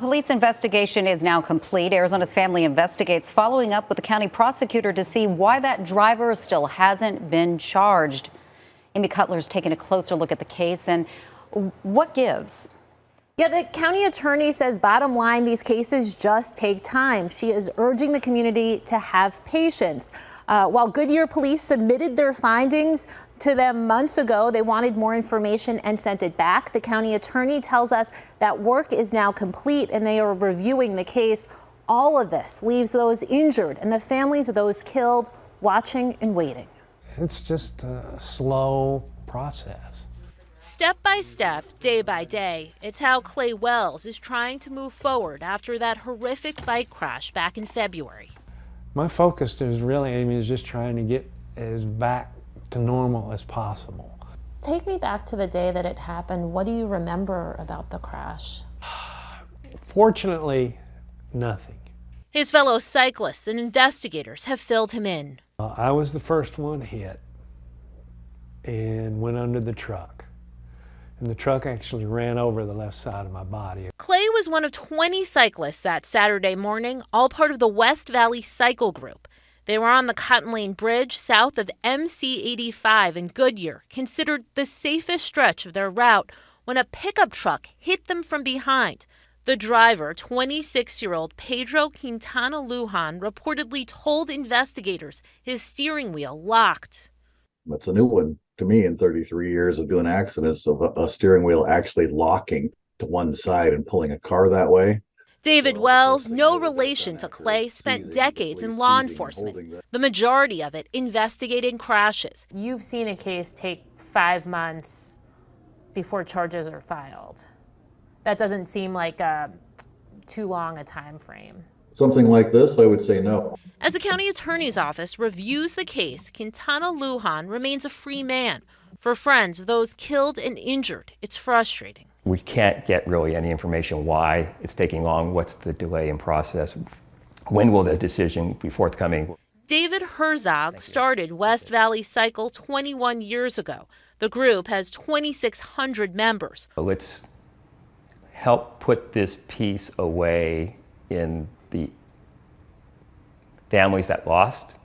A police investigation is now complete. Arizona's family investigates, following up with the county prosecutor to see why that driver still hasn't been charged. Amy Cutler's taking a closer look at the case and what gives. Yeah, the county attorney says bottom line, these cases just take time. She is urging the community to have patience. While Goodyear police submitted their findings to them months ago, they wanted more information and sent it back. The county attorney tells us that work is now complete and they are reviewing the case. All of this leaves those injured and the families of those killed watching and waiting. It's just a slow process. Step by step, day by day, it's how Clay Wells is trying to move forward after that horrific bike crash back in February. My focus is really, Amy, is just trying to get as back to normal as possible. Take me back to the day that it happened. What do you remember about the crash? Fortunately, nothing. His fellow cyclists and investigators have filled him in. I was the first one hit and went under the truck. And the truck actually ran over the left side of my body. Clay was one of 20 cyclists that Saturday morning, all part of the West Valley Cycle Group. They were on the Cotton Lane Bridge south of MC 85 in Goodyear, considered the safest stretch of their route, when a pickup truck hit them from behind. The driver, 26-year-old Pedro Quintana Lujan, reportedly told investigators his steering wheel locked. That's a new one to me in 33 years of doing accidents, of a steering wheel actually locking to one side and pulling a car that way. David Wells, no relation to Clay, spent decades in law enforcement, the majority of it investigating crashes. You've seen a case take 5 months before charges are filed. That doesn't seem like too long a time frame. Something like this, I would say no. As the county attorney's office reviews the case, Quintana Lujan remains a free man. For friends of those killed and injured, it's frustrating. We can't get really any information why it's taking long, what's the delay in process, when will the decision be forthcoming. David Herzog started West Valley Cycle 21 years ago. The group has 2,600 members. Let's help put this piece away in the families that lost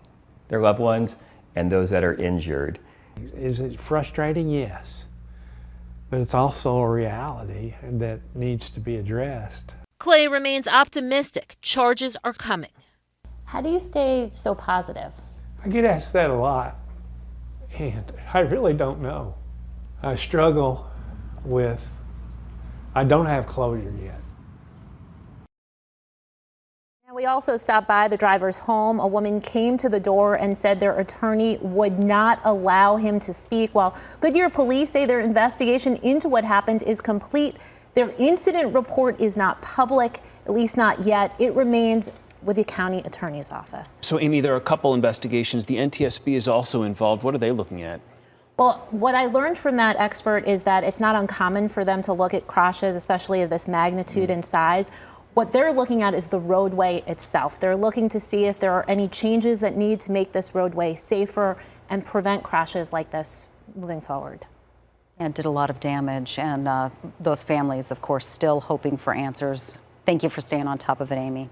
their loved ones and those that are injured. Is it frustrating? Yes. But it's also a reality that needs to be addressed. Clay remains optimistic. Charges are coming. How do you stay so positive? I get asked that a lot, and I really don't know. I struggle with, I don't have closure yet. We also stopped by the driver's home. A woman came to the door and said their attorney would not allow him to speak. While Goodyear police say their investigation into what happened is complete, their incident report is not public, at least not yet. It remains with the county attorney's office. So, Amy, there are a couple investigations. The NTSB is also involved. What are they looking at? Well, what I learned from that expert is that it's not uncommon for them to look at crashes, especially of this magnitude and size. What they're looking at is the roadway itself. They're looking to see if there are any changes that need to make this roadway safer and prevent crashes like this moving forward. And did a lot of damage, and those families, of course, still hoping for answers. Thank you for staying on top of it, Amy.